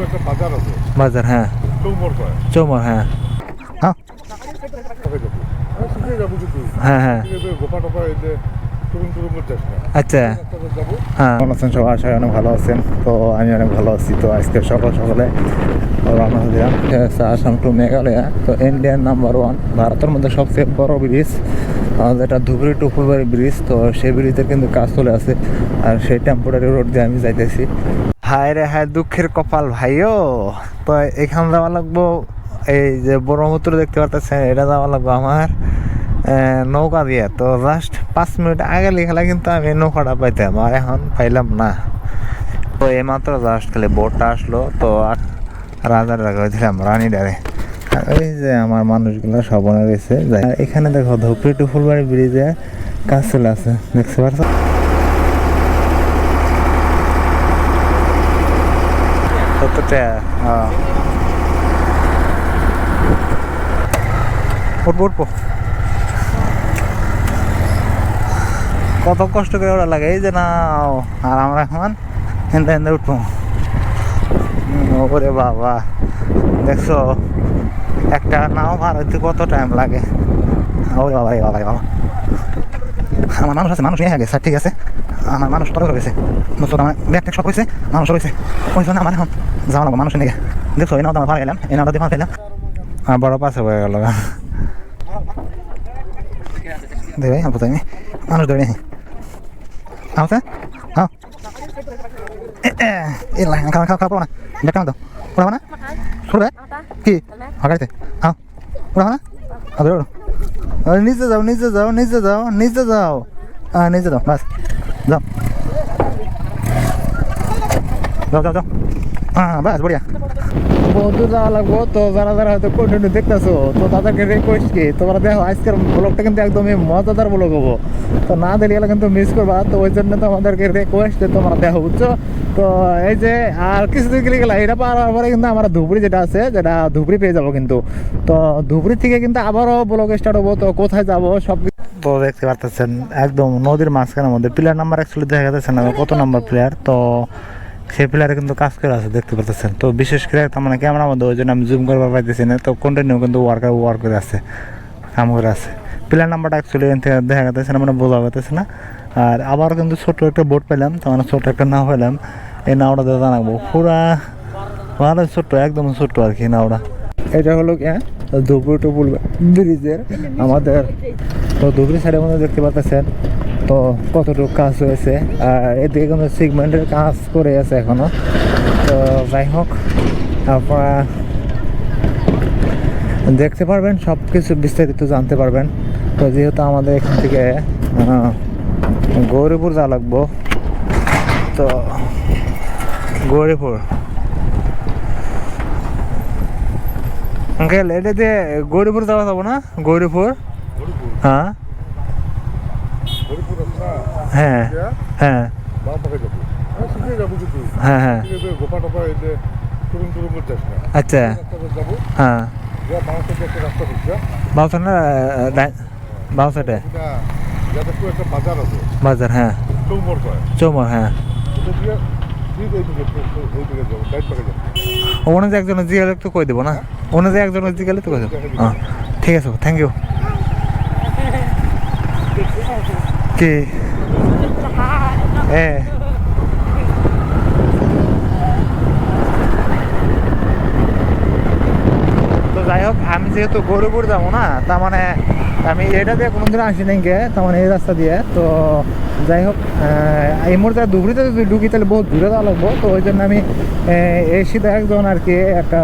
একটা বাজার আছে, বাজার, হ্যাঁ। চৌমর কয়, চৌমর, হ্যাঁ। হ্যাঁ শিখে যাবো কিন্তু হ্যাঁ হ্যাঁ। গোপা টোপা এলে টুরুম টুরুমের যাস না। আচ্ছা, যাবো। হ্যাঁ। ভালো আছেন সবাই, আশা করি অনেক ভালো আছেন। তো আমি অনেক ভালো আছি। তো আজকে সকাল সকালে রওনা দিলাম আসাম টু মেঘালয়া। তো ইন্ডিয়ান নাম্বার 1, ভারতের মধ্যে সবচেয়ে বড় ব্রিজ যেটা ধুবড়ি টু ফুলবাড়ি ব্রিজ। তো সেই ব্রিজের কিন্তু কাজ চলে আছে, আর সেই টেম্পোরারি রোড দিয়ে আমি যাইতেছি। হায় রে হায়, দুঃখের কপাল ভাইও। তো এখানে যাওয়া লাগবো, এই যে ব্রহ্মপুত্র দেখতে পারতেছেন, এটা যাওয়া লাগবো আমার নৌকা দিয়ে। তো জাস্ট 5 মিনিট আগে লেখালে কিন্তু আমি নৌকাটা পাইতাম, আর এখন পাইলাম না। তো এইমাত্র জাস্ট খালি বোটটা আসলো, তো রাজার জায়গায় দিলাম রানীডারে। ওই যে আমার মানুষগুলো সব মনে রয়েছে। এখানে দেখো ধুপড়ি টু ফুলবাড়ি ব্রিজে কাজ চলে আছে, দেখতে পারছো? উঠবো কত কষ্ট করে ওরা লাগে, এই যে নাও। আর আমরা এখন হেন্দে হেন্দে উঠবো। ওরে বাবা, দেখছো একটা নাও ভার হইতে কত টাইম লাগে। ওরে বাবা রে বাবা রে বাবা, আমার মানুষ আছে, মানুষ নিয়ে গেছে, ঠিক আছে। আমার মানুষ কত হয়েছে, আমার ব্যাগ ট্যাগ সব হয়েছে, মানুষ হয়েছে। ওই জন্য আমার এখন যাওয়া লাগবো মানুষের দিকে। দেখছো এই নাও ভাড়া গেলাম, এই নাওটা দিয়ে ভাড়া খেলাম, আর বড় পাশে হয়ে গেল। দেবে আমি মানুষ ধরে নিয়ে আছে। হ্যাঁ খাওয়া খাওয়া খাওয়া না, ব্যাগটা দাও। ওরা না শুনবে কি গাড়িতে? হ্যাঁ ওরা না, নিচে যাও নিচে যাও নিচে যাও নিচে যাও, হ্যাঁ নিচে যাও, বাস যাও যাও যাও যাও, হ্যাঁ বাস বড়িয়া। বহুত যাওয়া লাগবো। তো যারা যারা হয়তো কন্টিনিউ দেখতেছো, তো তাদেরকে রিকোয়েস্ট কি, তোমরা দেখো আজকের ব্লগটা কিন্তু একদমই মজাদার ব্লগ হবো। তো না দেখলে গেলে কিন্তু মিস করবা। তো ওই জন্য তোমাদেরকে রিকোয়েস্ট তোমরা দেখো, বুঝছো? তো এই যে আর কিছুদিন গেলে গেলে এটা পাওয়ার পরে কিন্তু আমরা ধুবড়ি যেটা আছে, যেটা ধুবড়ি পেয়ে যাবো কিন্তু। তো ধুবড়ি থেকে কিন্তু আবারও ব্লগ স্টার্ট হবো। তো কোথায় যাবো সব তো দেখতে পারতেছেন, একদম নদীর মাঝখানের মধ্যে। প্লেয়ার নাম্বার অ্যাকচুয়ালি দেখা যাচ্ছে না কত নাম্বার প্লেয়ার, তো সেই প্লেয়ারে কিন্তু কাজ করে আছে দেখতে পাচ্ছেন। তো বিশেষ করে তার মানে ক্যামেরার মধ্যে ওই জন্য আমি জুম করবার পাইতেছি না। তো কন্টিনিউ কিন্তু ওয়ার্ক করে আছে, কাম করে আছে। প্লেয়ার নাম্বারটা অ্যাকচুয়ালি দেখা যাচ্ছে না, মানে বোঝা যাচ্ছে না। আর আবার কিন্তু ছোট্ট একটা বোট পেলাম, তো মানে ছোট্ট একটা নাও পেলাম। এই নাওটা দিয়ে জানাবো পুরা ভালো ছোট্ট, একদম ছোট্ট আর কি নাওটা। এটা হলো কি ধুবড়ি টু ফুলবাড়ি ব্রিজের আমাদের। তো ধুবড়ি সাইডের মধ্যে দেখতে পাচ্ছেন তো কতটুকু কাজ হয়েছে, আর এদিকে কিন্তু সিগমেন্টের কাজ করে আছে এখনো। তো যাই হোক, আপনারা দেখতে পারবেন, সব কিছু বিস্তারিত জানতে পারবেন। তো যেহেতু আমাদের এখান থেকে গৌরীপুর যাওয়া লাগবো, তো গৌরীপুর আঙ্কেল এটা দিয়ে গৌরীপুর যাওয়া যাবো না? গৌরীপুর, হ্যাঁ হ্যাঁ হ্যাঁ হ্যাঁ হ্যাঁ, গোপা টোপা এলে টুরুম টুরুমের যাস না। আচ্ছা যাবো, হ্যাঁ। একটা রাস্তা ঢুকছে, বাউসার না বাউ সাইডে একটা বাজার আছে, বাজার, হ্যাঁ। চৌমর কয়, চৌমর, হ্যাঁ। ওখানে যে একজনের জিগালে তো কই দেবো না, ওখানে যে একজনের জিগালে তো কই দেবো। হ্যাঁ ঠিক আছে, থ্যাংক ইউ। কি তো যাই হোক, আমি যেহেতু গৌরীপুর যাবো না, তার মানে আমি এটা দিয়ে কোনোদিন আসি নাই গে, তার মানে এই রাস্তা দিয়ে। তো যাই হোক, এই মুহূর্তে ধুবড়িতে যদি ঢুকি তাহলে বহুত দূরে যাওয়া লাগবো। তো ওই জন্য আমি এই সিধা একজন আর কি একটা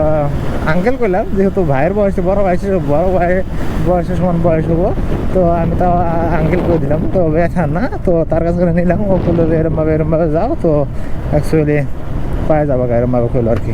আঙ্কেল করলাম, যেহেতু ভাইয়ের বয়সে বড় ভাইয়ের বয়সের সমান বয়স হবো। তো আমি তাও আঙ্কেল করে দিলাম, তো ব্যথা না। তো তার কাছে নিলাম, ও বললো যে এরমভাবে যাও। তো অ্যাকচুয়ালি পায়ে যাবো, এরমভাবে করলো আর কি।